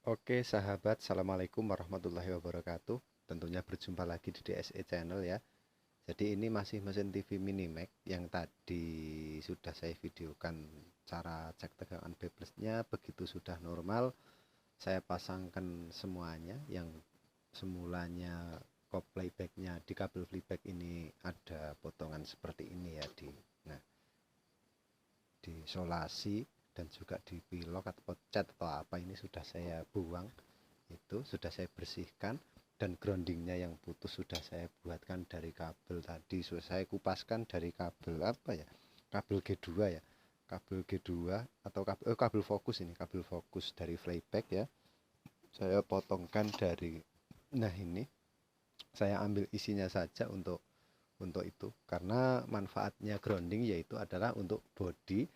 Oke sahabat, Assalamualaikum warahmatullahi wabarakatuh. Tentunya berjumpa lagi di DSE Channel ya. Jadi ini masih mesin TV Minimax yang tadi sudah saya videokan cara cek tegangan B plusnya. Begitu sudah normal, saya pasangkan semuanya. Yang semulanya kop playbacknya di kabel playback ini ada potongan seperti ini ya, di solasi dan juga di pilok atau cat atau apa ini sudah saya buang, itu sudah saya bersihkan, dan groundingnya yang putus sudah saya buatkan dari kabel tadi, sudah saya kupaskan dari kabel apa ya, kabel G2 ya, kabel G2 atau kabel fokus, ini kabel fokus dari playback ya, saya potongkan dari, nah ini saya ambil isinya saja untuk itu, karena manfaatnya grounding yaitu adalah untuk bodi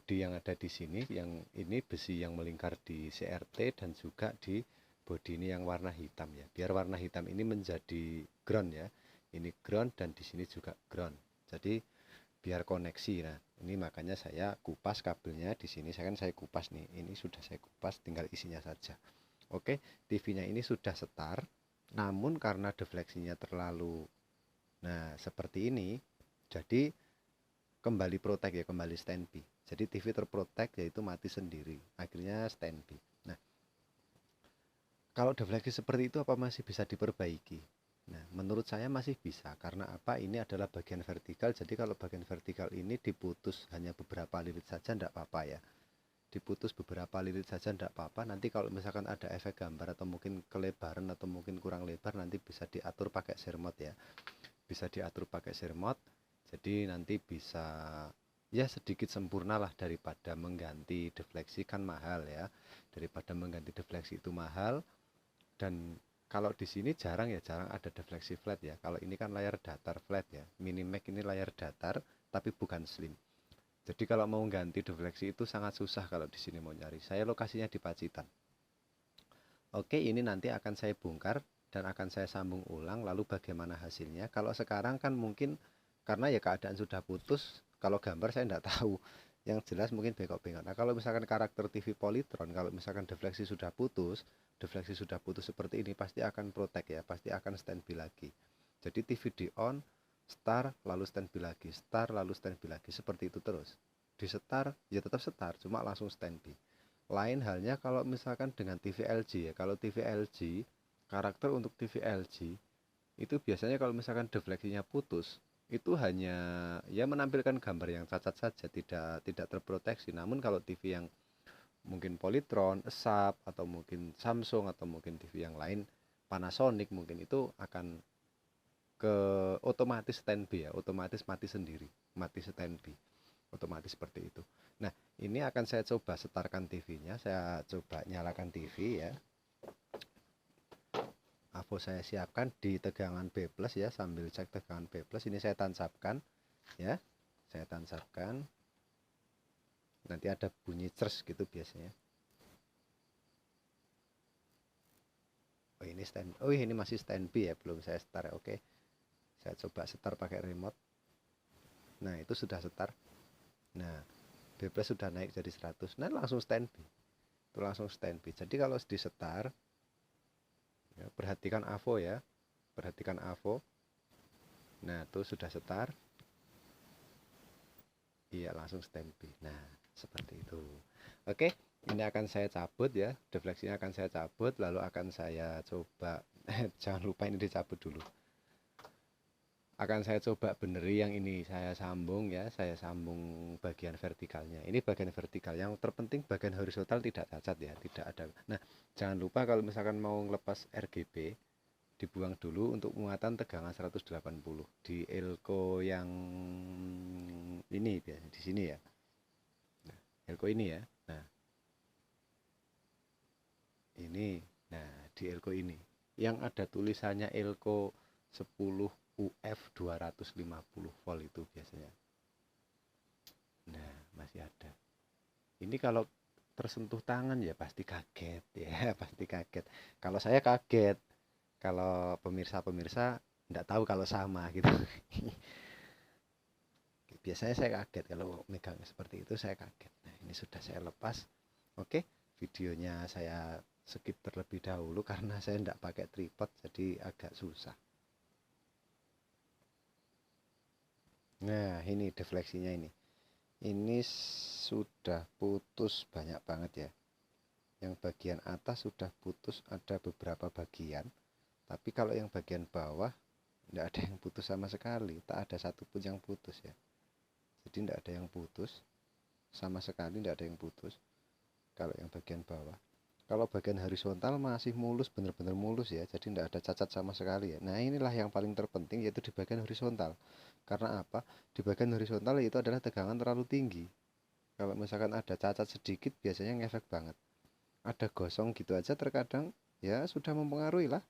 yang ada di sini, yang ini besi yang melingkar di CRT dan juga di bodi ini yang warna hitam ya, biar warna hitam ini menjadi ground ya, ini ground dan di sini juga ground, jadi biar koneksi. Nah ini makanya saya kupas kabelnya di sini, saya kupas nih, ini sudah saya kupas, tinggal isinya saja. Oke, TV-nya ini sudah setar, namun karena defleksinya terlalu, nah seperti ini, jadi kembali protek ya, kembali standby. Jadi TV terprotek yaitu mati sendiri, akhirnya standby. Nah, kalau defleksi seperti itu apa masih bisa diperbaiki? Nah, menurut saya masih bisa, karena apa? Ini adalah bagian vertikal, jadi kalau bagian vertikal ini diputus hanya beberapa lilit saja tidak apa-apa ya. Diputus beberapa lilit saja tidak apa-apa. Nanti kalau misalkan ada efek gambar atau mungkin kelebaran atau mungkin kurang lebar, nanti bisa diatur pakai sermot ya. Bisa diatur pakai sermot. Jadi nanti bisa ya sedikit sempurna lah, daripada mengganti defleksi kan mahal ya. Daripada mengganti defleksi itu mahal, dan kalau di sini jarang ya, jarang ada defleksi flat ya. Kalau ini kan layar datar flat ya. Minimax ini layar datar tapi bukan slim. Jadi kalau mau ganti defleksi itu sangat susah kalau di sini mau nyari. Saya lokasinya di Pacitan. Oke, ini nanti akan saya bongkar dan akan saya sambung ulang, lalu bagaimana hasilnya. Kalau sekarang kan mungkin karena ya keadaan sudah putus, kalau gambar saya tidak tahu. Yang jelas mungkin bengkok-bengkok. Nah, kalau misalkan karakter TV Polytron, kalau misalkan defleksi sudah putus seperti ini pasti akan protek ya, pasti akan standby lagi. Jadi TV di on, start lalu standby lagi, start lalu standby lagi, seperti itu terus. Di setar ya tetap setar, cuma langsung standby. Lain halnya kalau misalkan dengan TV LG ya. Kalau TV LG, karakter untuk TV LG itu biasanya kalau misalkan defleksinya putus, itu hanya ya menampilkan gambar yang cacat saja, tidak terproteksi. Namun kalau TV yang mungkin Polytron, Sharp atau mungkin Samsung atau mungkin TV yang lain, Panasonic mungkin, itu akan ke otomatis standby ya, otomatis mati sendiri, mati standby, otomatis seperti itu. Nah ini akan saya coba setarkan TV-nya, saya coba nyalakan TV ya. AVO saya siapkan di tegangan B plus ya, sambil cek tegangan B plus. Ini saya tancapkan ya, saya tancapkan, nanti ada bunyi cers gitu biasanya. Oh ini stand, oh ini masih standby ya, belum saya start ya. Oke, saya coba start pakai remote. Nah itu sudah start. Nah B plus sudah naik jadi 100. Nah langsung standby, itu langsung standby. Jadi kalau di start ya, perhatikan AVO ya, perhatikan AVO. Nah itu sudah start, iya langsung standby. Nah seperti itu. Oke, ini akan saya cabut ya, defleksinya akan saya cabut, lalu akan saya coba jangan lupa ini dicabut dulu. Akan saya coba beneri yang ini, saya sambung ya, saya sambung bagian vertikalnya. Ini bagian vertikal, yang terpenting bagian horizontal tidak cacat ya, tidak ada. Nah jangan lupa kalau misalkan mau ngelepas RGB, dibuang dulu untuk muatan tegangan 180 di elko yang ini biasa di sini ya. Nah, elko ini ya. Nah, ini. Nah, di elko ini yang ada tulisannya elko 10 UF 250 volt itu biasanya. Nah, masih ada. Ini kalau tersentuh tangan ya pasti kaget ya, pasti kaget. Kalau saya kaget, kalau pemirsa-pemirsa enggak tahu kalau sama gitu. Biasanya saya kaget kalau megang seperti itu, saya kaget. Nah ini sudah saya lepas. Oke, videonya saya skip terlebih dahulu karena saya tidak pakai tripod, jadi agak susah. Nah, ini defleksinya ini sudah putus banyak banget ya. Yang bagian atas sudah putus, ada beberapa bagian, tapi kalau yang bagian bawah tidak ada yang putus sama sekali, tak ada satupun yang putus ya. Jadi tidak ada yang putus sama sekali, tidak ada yang putus kalau yang bagian bawah. Kalau bagian horizontal masih mulus, benar-benar mulus ya, jadi tidak ada cacat sama sekali ya. Nah, inilah yang paling terpenting, yaitu di bagian horizontal. Karena apa? Di bagian horizontal itu adalah tegangan terlalu tinggi. Kalau misalkan ada cacat sedikit biasanya ngefek banget. Ada gosong gitu aja terkadang ya sudah mempengaruhi lah.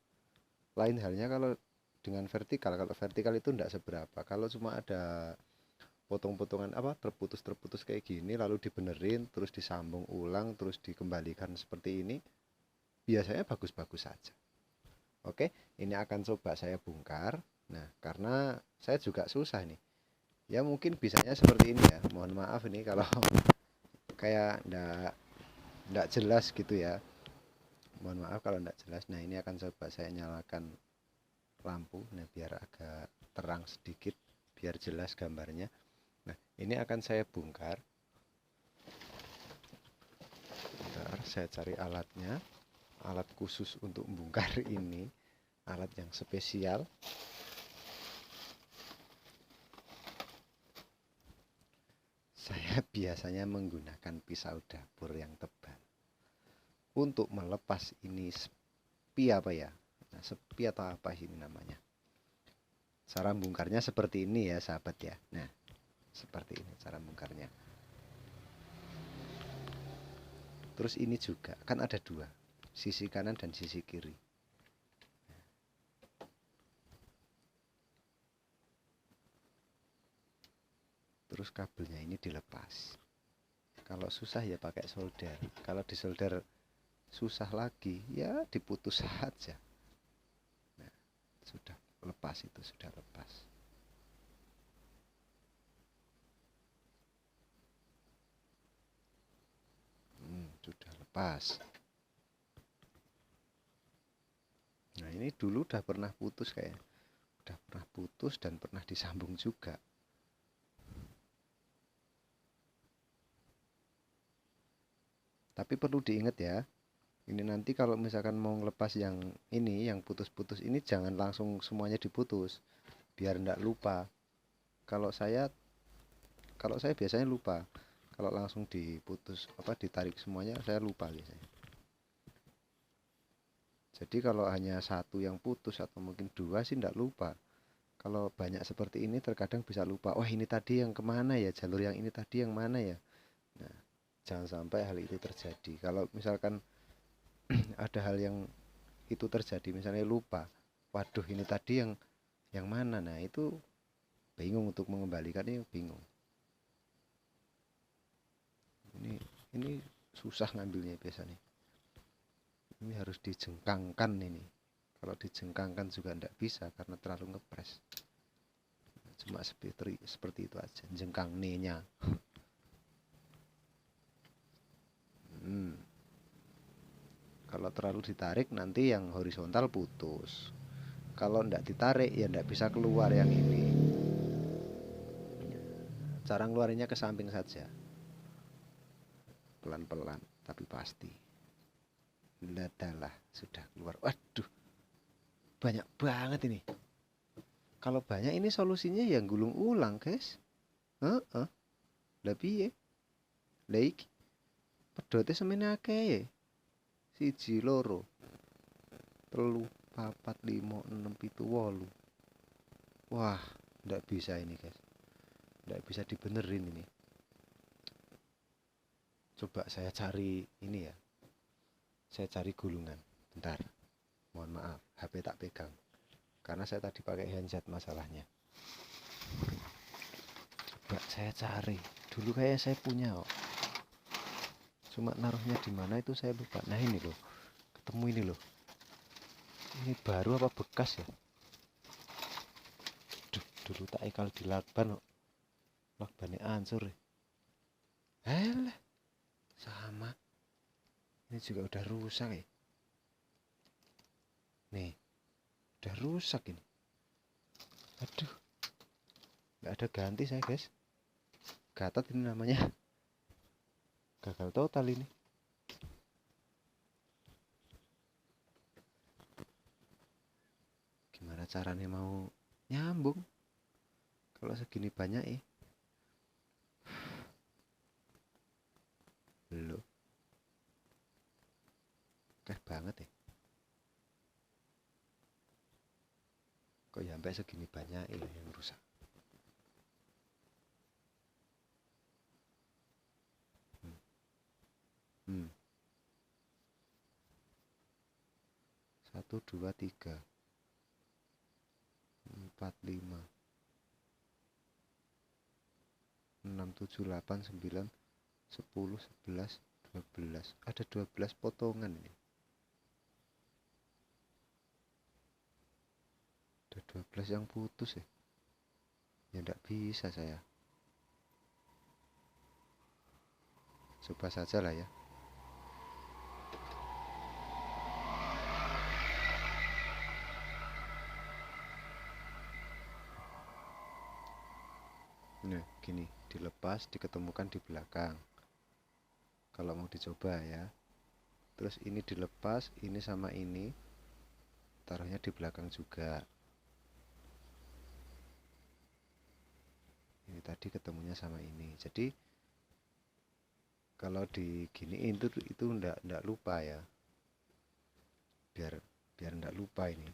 Lain halnya kalau dengan vertikal. Kalau vertikal itu tidak seberapa. Kalau cuma ada potong-potongan terputus-terputus kayak gini, lalu dibenerin, terus disambung ulang, terus dikembalikan seperti ini, biasanya bagus-bagus saja. Oke, ini akan coba saya bongkar. Nah, karena saya juga susah nih ya, mungkin bisanya seperti ini ya, mohon maaf ini kalau kayak ndak jelas gitu ya, mohon maaf kalau ndak jelas. Nah, ini akan coba saya nyalakan lampu, nah biar agak terang sedikit, biar jelas gambarnya. Nah, ini akan saya bongkar. Bentar, saya cari alatnya, alat khusus untuk membongkar ini, alat yang spesial. Saya biasanya menggunakan pisau dapur yang tebal untuk melepas ini sepi apa ya, nah, sepi atau apa ini namanya. Cara bongkarnya seperti ini ya sahabat ya. Nah, seperti ini cara bongkarnya. Terus ini juga kan ada dua, sisi kanan dan sisi kiri. Terus kabelnya ini dilepas. Kalau susah ya pakai solder. Kalau disolder susah lagi ya diputus saja. Nah, sudah lepas, itu sudah lepas. Sudah lepas. Nah, ini dulu udah pernah putus kayak, udah pernah putus dan pernah disambung juga. Tapi perlu diingat ya, ini nanti kalau misalkan mau ngelepas yang ini, yang putus-putus ini, jangan langsung semuanya diputus, biar ndak lupa. Kalau saya biasanya lupa. Kalau langsung diputus ditarik semuanya, saya lupa biasanya. Jadi kalau hanya satu yang putus atau mungkin dua sih ndak lupa. Kalau banyak seperti ini terkadang bisa lupa. Wah, ini tadi yang kemana ya? Jalur yang ini tadi yang mana ya? Nah, jangan sampai hal itu terjadi. Kalau misalkan ada hal yang itu terjadi, misalnya lupa, waduh ini tadi yang mana, nah itu bingung untuk mengembalikannya, bingung. Ini susah ngambilnya biasanya, ini harus dijengkangkan. Ini kalau dijengkangkan juga tidak bisa karena terlalu ngepres, cuma seperti itu aja jengkang nya. Kalau terlalu ditarik nanti yang horizontal putus, kalau tidak ditarik ya tidak bisa keluar yang ini. Cara ngeluarinnya ke samping saja, pelan-pelan tapi pasti. Ladalah, sudah keluar. Waduh, banyak banget ini. Kalau banyak ini solusinya ya gulung ulang guys. Lah piye? Lah iki pedote semene akeh. 1 2 3 4 5 6 7 8. Wah, ndak bisa ini guys, ndak bisa dibenerin ini. Coba saya cari ini ya, saya cari gulungan. Bentar, mohon maaf, HP tak pegang karena saya tadi pakai handset masalahnya. Coba saya cari dulu, kayak saya punya kok, cuma naruhnya di mana itu saya lupa. Nah ini loh, ketemu ini loh. Ini baru apa bekas ya? Duh, dulu tak ikal di lakban kok, lakbannya hancur ya. Alah, sama ini juga udah rusak ya. Nih, udah rusak ini. Aduh, nggak ada ganti saya guys. Gatot ini namanya. Gagal total ini. Gimana caranya mau nyambung kalau segini banyak ya? Belum. Kayak banget ya. Kok ya sampai segini banyak ya yang rusak. Hmm. 1, 2, 3, 4, 5, 6, 7, 8, 9, 10, 11, 12. Ada 12 potongan ini. Ada 12 yang putus ya. Ya enggak bisa saya. Coba saja lah ya. Nah, gini, dilepas, diketemukan di belakang. Kalau mau dicoba ya. Terus ini dilepas, ini sama ini taruhnya di belakang juga. Ini tadi ketemunya sama ini. Jadi kalau diginiin itu enggak lupa ya. Biar enggak lupa ini.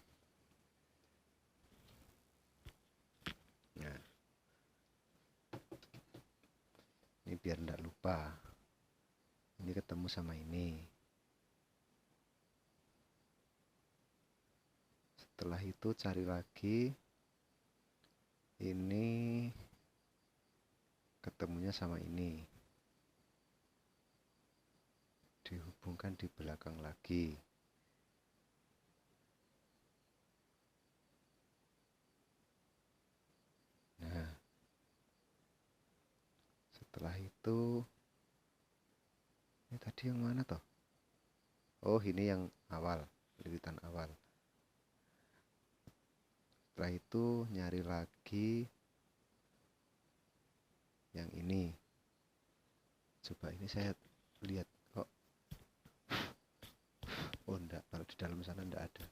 Nah, ini biar enggak lupa. Ini ketemu sama ini. Setelah itu cari lagi. Ini ketemunya sama ini. Dihubungkan di belakang lagi. Nah, setelah itu ini tadi yang mana toh? Oh, ini yang awal, liritan awal. Setelah itu nyari lagi yang ini. Coba ini saya lihat kok. Oh enggak, kalau di dalam sana enggak ada.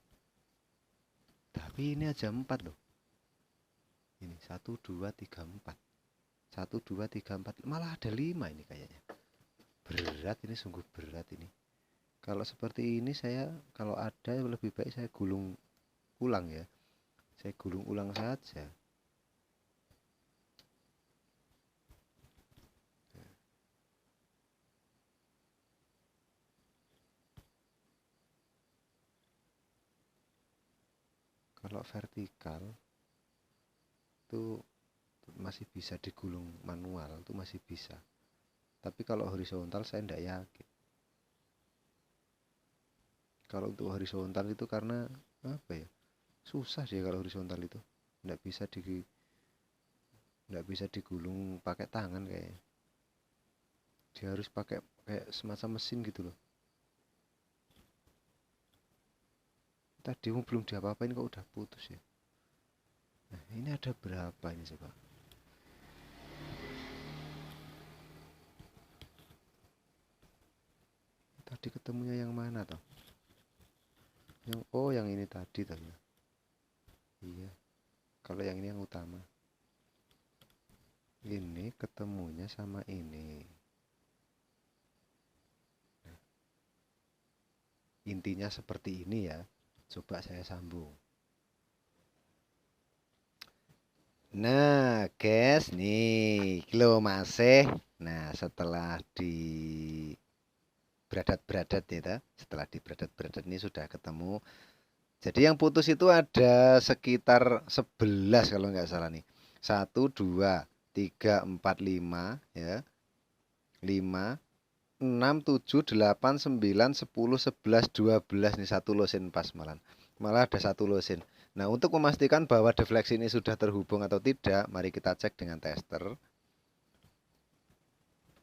Tapi ini aja 4 loh. Ini 1, 2, 3, 4. 1, 2, 3, 4. Malah ada 5 ini kayaknya. Berat ini, sungguh berat ini. Kalau seperti ini saya, kalau ada lebih baik saya gulung ulang ya. Saya gulung ulang saja. Kalau vertikal itu masih bisa digulung manual, itu masih bisa. Tapi kalau horizontal saya tidak yakin. Kalau untuk horizontal itu karena apa ya? Susah sih kalau horizontal itu. Tidak bisa digulung pakai tangan kayaknya. Dia harus pakai kayak semacam mesin gitu loh. Tadi belum diapa-apain kok udah putus ya. Nah, ini ada berapa ini coba? Tadi ketemunya yang mana toh? Yang ini tadi toh ya. Iya. Kalau yang ini yang utama. Ini ketemunya sama ini. Nah, intinya seperti ini ya. Coba saya sambung. Nah, guys, nih, kilo masih. Nah, setelah di beradat-beradat ya, setelah di beradat-beradat ini sudah ketemu. Jadi yang putus itu ada sekitar 11 kalau nggak salah nih. 1, 2, 3, 4, 5 ya. 5, 6, 7, 8, 9, 10, 11, 12 nih, satu losin pas malah. Malah ada satu losin. Nah, untuk memastikan bahwa defleksi ini sudah terhubung atau tidak, mari kita cek dengan tester.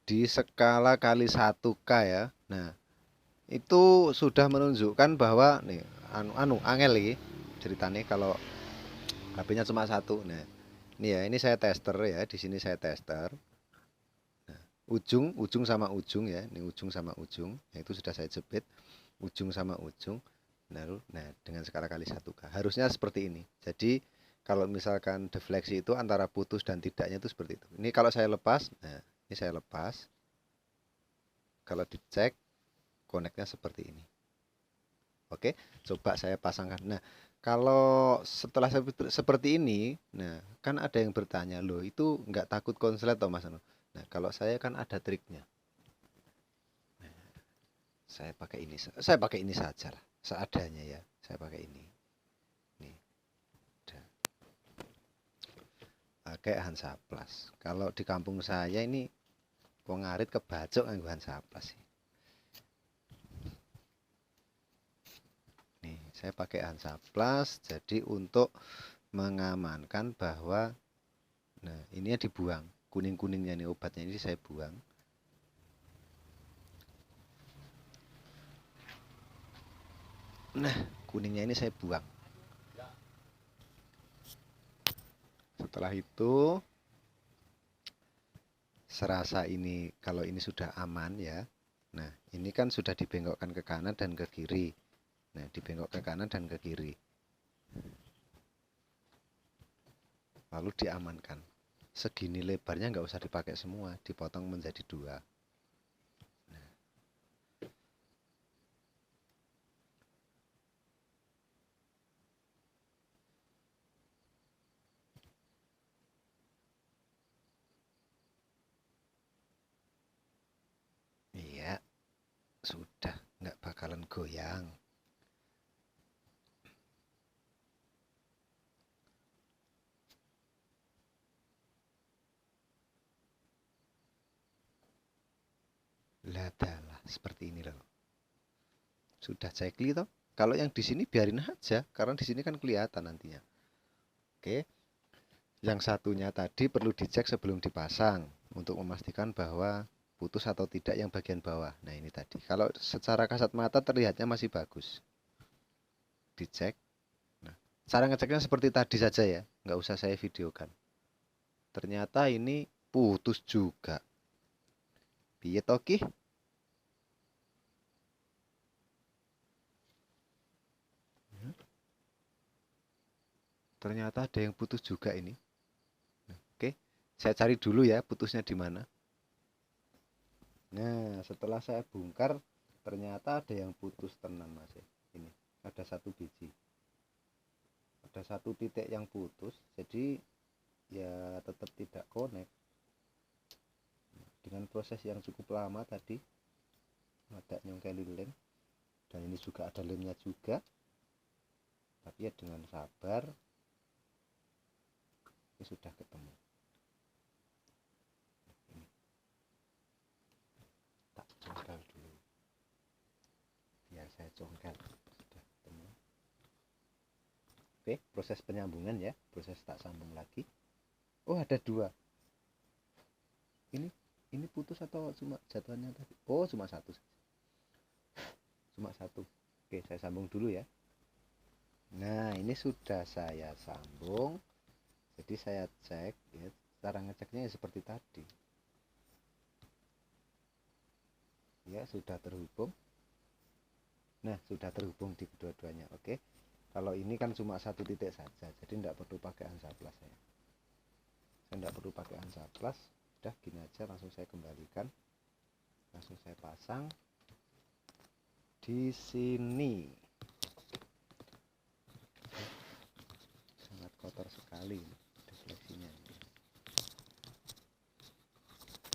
Di skala kali 1K ya. Nah, itu sudah menunjukkan bahwa nih angel iki ceritanya kalau HP-nya cuma satu. Nah, ini ya, ini saya tester ya, di sini saya tester. Ujung sama ujung ya, ini ujung sama ujung, nah, itu sudah saya jepit ujung sama ujung. Nah, dengan skala kali 1K harusnya seperti ini. Jadi kalau misalkan defleksi itu antara putus dan tidaknya itu seperti itu. Ini kalau saya lepas, nah ini saya lepas, kalau dicek koneknya seperti ini. Oke, coba saya pasangkan. Nah, kalau setelah seperti ini, nah kan ada yang bertanya, loh itu nggak takut konslet toh Mas Anu? Nah, kalau saya kan ada triknya. Saya pakai ini saja lah, seadanya ya. Saya pakai ini. Nih, udah. Pakai Hansaplast. Kalau di kampung saya ini wong ngarit kebacok nganggo Hansaplast sih. Nih, saya pakai Hansaplast jadi untuk mengamankan bahwa nah, ini dibuang. Kuning-kuningnya nih obatnya ini saya buang. Nah, kuningnya ini saya buang. Setelah itu serasa ini kalau ini sudah aman ya. Nah, ini kan sudah dibengkokkan ke kanan dan ke kiri. Nah, dibengkok ke kanan dan ke kiri. Lalu diamankan. Segini lebarnya nggak usah dipakai semua, dipotong menjadi 2. Nah. Iya, sudah nggak bakalan goyang. Lah seperti ini loh. Sudah cekli toh. Kalau yang di sini biarin aja, karena di sini kan kelihatan nantinya. Oke. Yang satunya tadi perlu dicek sebelum dipasang untuk memastikan bahwa putus atau tidak yang bagian bawah. Nah, ini tadi. Kalau secara kasat mata terlihatnya masih bagus. Dicek. Nah, cara ngeceknya seperti tadi saja ya, nggak usah saya videokan. Ternyata ini putus juga. Piye toki? Ternyata ada yang putus juga ini. Oke, saya cari dulu ya putusnya di mana. Nah, setelah saya bongkar, ternyata ada yang putus tenan Mas. Ini ada 1 biji. Ada 1 titik yang putus, jadi ya tetap tidak connect. Dengan proses yang cukup lama tadi, ada nyongkelin lem, dan ini juga ada lemnya juga. Tapi ya dengan sabar, ini sudah ketemu. Ini. Tak congkel dulu. Biar saya congkel. Sudah ketemu. Oke, proses penyambungan ya, proses tak sambung lagi. Oh, ada 2. Ini putus atau cuma jatuhannya tadi? Oh, cuma 1. Cuma 1. Oke, saya sambung dulu ya. Nah, ini sudah saya sambung. Jadi saya cek ya, cara ngeceknya ya seperti tadi. Ya, sudah terhubung. Nah, sudah terhubung di kedua-duanya. Oke. Kalau ini kan cuma 1 titik saja, jadi tidak perlu pakai Hansaplast saya. Saya tidak perlu pakai Hansaplast. Udah gini aja, langsung saya kembalikan. Langsung saya pasang di sini. Sangat kotor sekali defleksinya.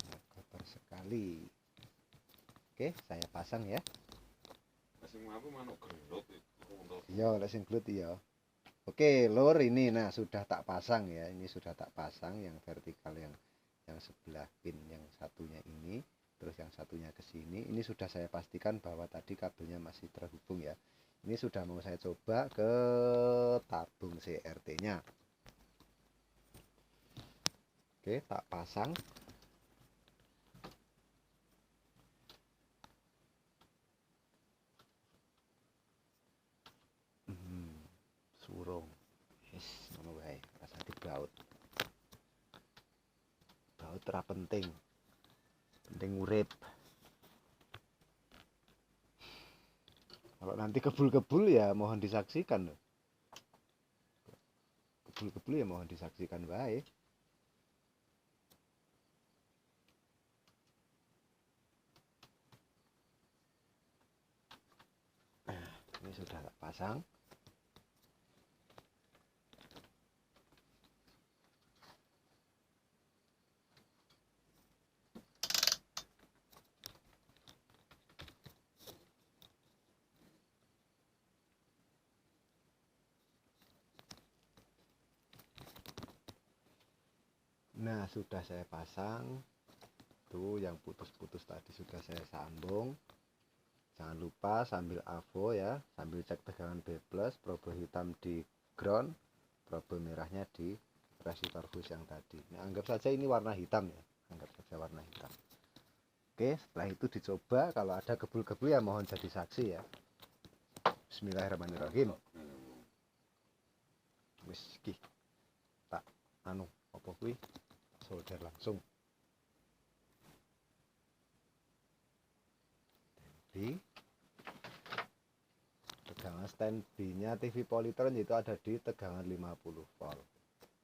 Sangat kotor sekali. Oke, saya pasang ya. Iya, lesing gelut iya. Oke, lur ini nah sudah tak pasang ya. Ini sudah tak pasang yang vertikal yang sebelah pin yang satunya ini, terus yang satunya ke sini. Ini sudah saya pastikan bahwa tadi kabelnya masih terhubung ya. Ini sudah mau saya coba ke tabung CRT-nya. Oke, tak pasang. penting urip. Kalau nanti kebul-kebul ya mohon disaksikan loh. Kebul-kebul ya mohon disaksikan baik. Nah, ini sudah tak pasang. Nah, sudah saya pasang. Tuh yang putus-putus tadi sudah saya sambung. Jangan lupa sambil AVO ya, sambil cek tegangan B+, probe hitam di ground, probe merahnya di resistor fuse yang tadi. Nah, anggap saja ini warna hitam ya, anggap saja warna hitam. Oke, setelah itu dicoba, kalau ada kebul-kebul ya mohon jadi saksi ya. Bismillahirrahmanirrahim. Wis iki tak anu apa kuwi solder langsung. Tegangan standby nya TV Polytron itu ada di tegangan 50 volt.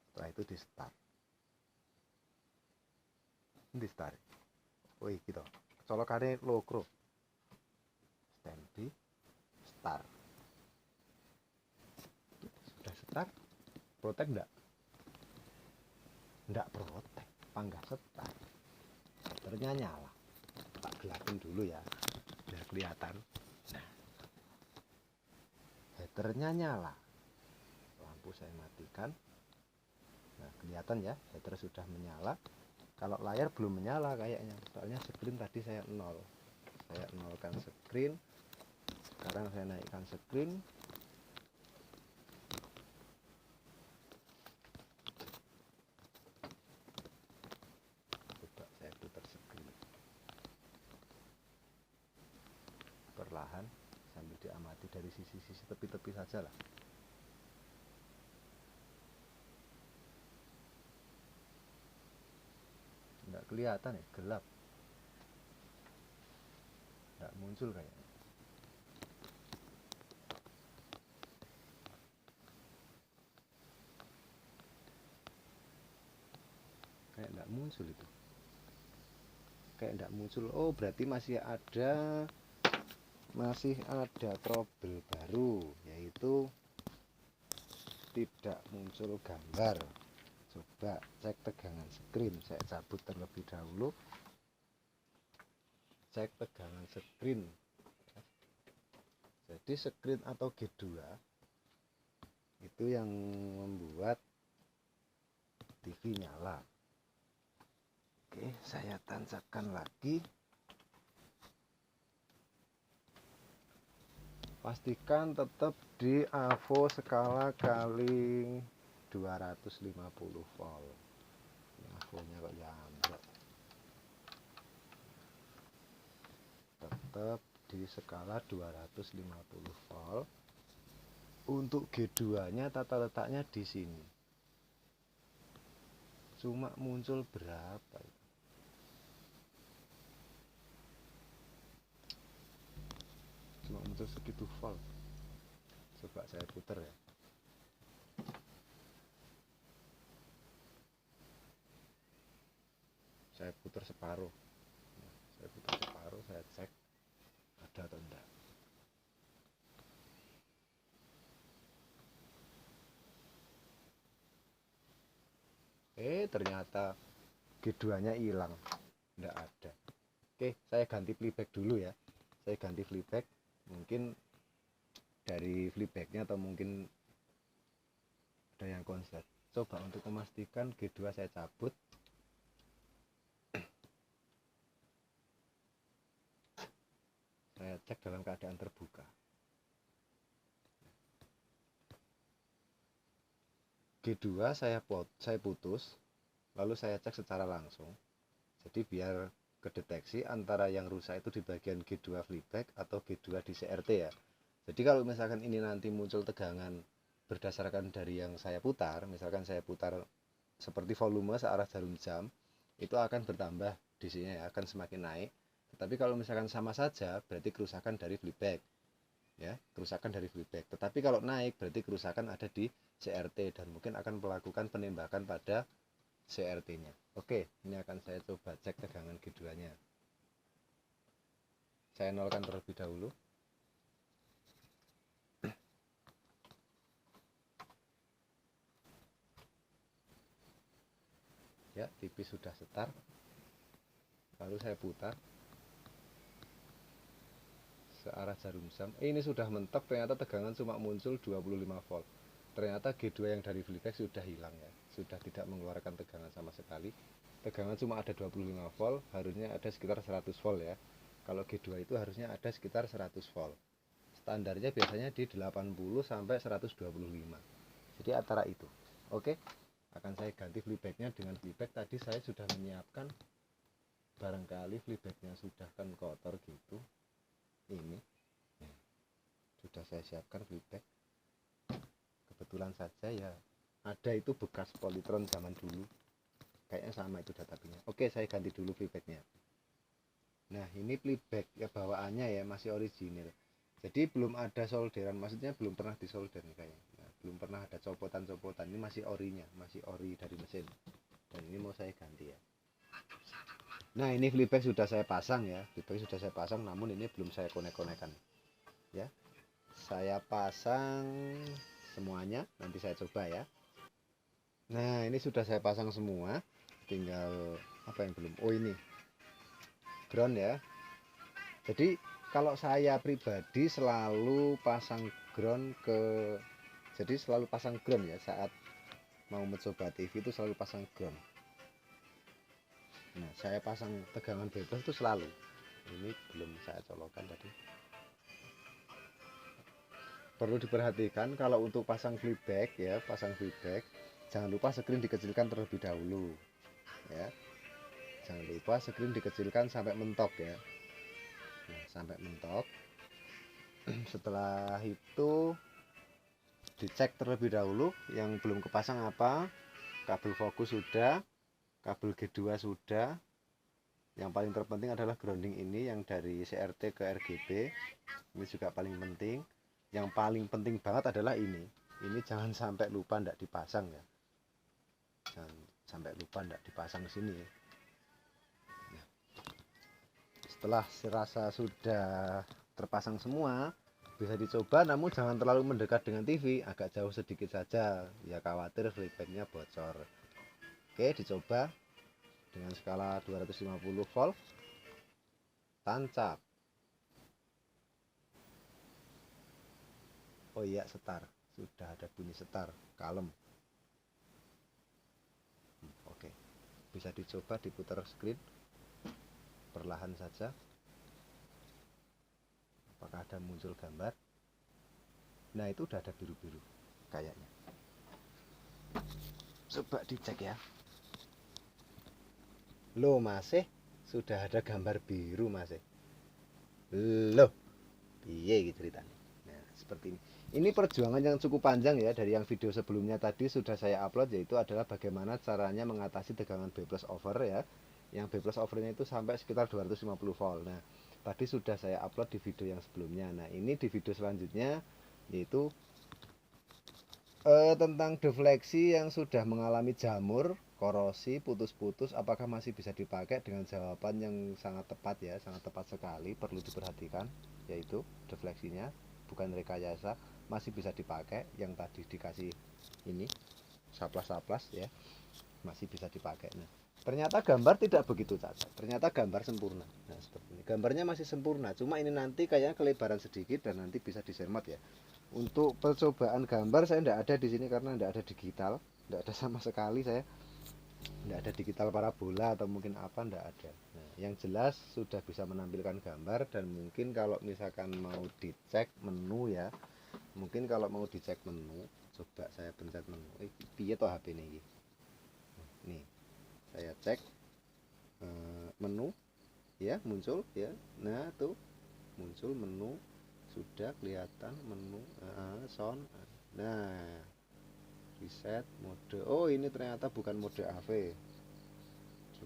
Setelah itu di start. Di start. Wih gitu. Colokane lokro. Standby start. Sudah start. Protek enggak? Enggak protek. Panggah start. Motornya nyala. Tak gelapin dulu ya. Biar kelihatan. Nah. Heaternya nyala. Lampu saya matikan. Nah, kelihatan ya, heater sudah menyala. Kalau layar belum menyala kayaknya, soalnya screen tadi saya nol. Saya nolkan screen. Sekarang saya naikkan screen. Coba saya putar screen. Perlahan sambil diamati dari sisi-sisi tepi-tepi saja lah. Nggak kelihatan ya, gelap. Nggak muncul kayaknya. Kayak nggak muncul itu. Kayak nggak muncul. Oh, berarti masih ada trouble baru, yaitu tidak muncul gambar. Coba cek tegangan screen, saya cabut terlebih dahulu. Cek tegangan screen. Jadi screen atau G2 itu yang membuat TV nyala. Oke, saya tancapkan lagi. Pastikan tetap di AVO skala kali 250 volt. AVO-nya kok jambret. Tetap di skala 250 volt. Untuk G2-nya tata letaknya di sini. Cuma muncul berapa? Cuma muncul segitu volt. Coba saya putar ya. Saya putar separuh. Nah, saya putar separuh, saya cek ada atau enggak. Ternyata G2-nya hilang, enggak ada. Oke, saya ganti playback dulu ya. Saya ganti playback, mungkin dari playbacknya atau mungkin ada yang konslet. Coba untuk memastikan G2 saya cabut. Saya cek dalam keadaan terbuka. G2 saya putus, lalu saya cek secara langsung. Jadi biar kedeteksi antara yang rusak itu di bagian G2 flipback atau G2 di CRT ya. Jadi kalau misalkan ini nanti muncul tegangan berdasarkan dari yang saya putar, misalkan saya putar seperti volume searah jarum jam, itu akan bertambah DC-nya ya, akan semakin naik. Tetapi kalau misalkan sama saja berarti kerusakan dari flipback ya, kerusakan dari flipback. Tetapi kalau naik berarti kerusakan ada di CRT dan mungkin akan melakukan penembakan pada CRT-nya. Oke, ini akan saya coba cek tegangan G2-nya. Saya nolkan terlebih dahulu. Ya, TV sudah setar. Lalu saya putar searah jarum jam. Ini sudah mentok, ternyata tegangan cuma muncul 25 volt. Ternyata G2 yang dari flipback sudah hilang ya, sudah tidak mengeluarkan tegangan sama sekali. Tegangan cuma ada 25 volt, harusnya ada sekitar 100 volt ya. Kalau G2 itu harusnya ada sekitar 100 volt. Standarnya biasanya di 80 sampai 125. Jadi antara itu. Oke, akan saya ganti flipbacknya dengan flipback tadi saya sudah menyiapkan, barangkali flipbacknya sudah kan kotor gitu. Ini ya, sudah saya siapkan flipback, kebetulan saja ya ada itu bekas polytron zaman dulu, kayaknya sama itu datapinya. Oke, saya ganti dulu flipbacknya. Nah, ini flipback ya, bawaannya ya masih original, jadi belum ada solderan, maksudnya belum pernah disolder nih kayaknya. Nah, belum pernah ada copotan-copotan, ini masih orinya, masih ori dari mesin, dan ini mau saya ganti ya. Nah, ini flipback sudah saya pasang ya, flipback sudah saya pasang, namun ini belum saya konek-konekan ya. Saya pasang semuanya, nanti saya coba ya. Nah, ini sudah saya pasang semua, tinggal apa yang belum, oh ini ground ya. Jadi kalau saya pribadi selalu pasang ground ke, jadi selalu pasang ground ya saat mau mencoba TV itu selalu pasang ground. Nah, saya pasang tegangan bebas itu selalu. Ini belum saya colokan tadi. Perlu diperhatikan kalau untuk pasang flipback ya, pasang flipback jangan lupa screen dikecilkan terlebih dahulu ya. Jangan lupa screen dikecilkan sampai mentok ya. Nah, sampai mentok. Setelah itu dicek terlebih dahulu yang belum kepasang apa. Kabel fokus sudah, kabel G2 sudah. Yang paling terpenting adalah grounding ini yang dari CRT ke RGB. Ini juga paling penting. Yang paling penting banget adalah ini jangan sampai lupa ndak dipasang ya, jangan sampai lupa ndak dipasang sini. Nah, setelah serasa sudah terpasang semua, bisa dicoba, namun jangan terlalu mendekat dengan TV, agak jauh sedikit saja ya, khawatir flipbacknya bocor. Oke, dicoba dengan skala 250 volt, tancap. Oh iya, setar, sudah ada bunyi setar, kalem. Oke, bisa dicoba diputar screen perlahan saja, apakah ada muncul gambar. Nah, itu udah ada biru-biru kayaknya, coba dicek ya. Loh, masih sudah ada gambar biru masih. Loh, piye gitu ceritanya. Nah, seperti ini. Ini perjuangan yang cukup panjang ya, dari yang video sebelumnya tadi sudah saya upload, yaitu adalah bagaimana caranya mengatasi tegangan B plus over ya. Yang B plus overnya itu sampai sekitar 250 volt. Nah, tadi sudah saya upload di video yang sebelumnya. Nah, ini di video selanjutnya yaitu tentang defleksi yang sudah mengalami jamur, korosi, putus-putus, apakah masih bisa dipakai, dengan jawaban yang sangat tepat ya, sangat tepat sekali, perlu diperhatikan, yaitu defleksinya bukan rekayasa, masih bisa dipakai. Yang tadi dikasih ini saplas-saplas ya, masih bisa dipakai. Nah, ternyata gambar tidak begitu cacat, ternyata gambar sempurna. Nah, seperti ini gambarnya masih sempurna, cuma ini nanti kayaknya kelebaran sedikit dan nanti bisa disermat ya. Untuk percobaan gambar saya tidak ada di sini karena tidak ada digital, tidak ada sama sekali, saya tidak ada digital parabola atau mungkin apa, tidak ada. Nah, yang jelas sudah bisa menampilkan gambar, dan mungkin kalau misalkan mau dicek menu ya, mungkin kalau mau dicek menu, coba saya pencet menu. Piye toh HP ini? Nih, saya cek menu ya, muncul ya. Nah, tuh muncul menu, sudah kelihatan menu, sound. Nah, reset mode, oh ini ternyata bukan mode AV,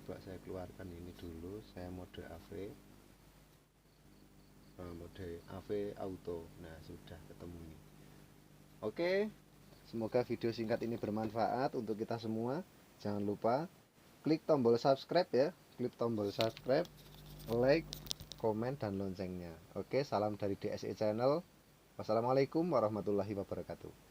coba saya keluarkan ini dulu, saya mode AV, mode AV auto. Nah, sudah ketemu nih. Oke, semoga video singkat ini bermanfaat untuk kita semua. Jangan lupa klik tombol subscribe ya, klik tombol subscribe, like, komen, dan loncengnya. Oke, salam dari DSE Channel. Wassalamualaikum warahmatullahi wabarakatuh.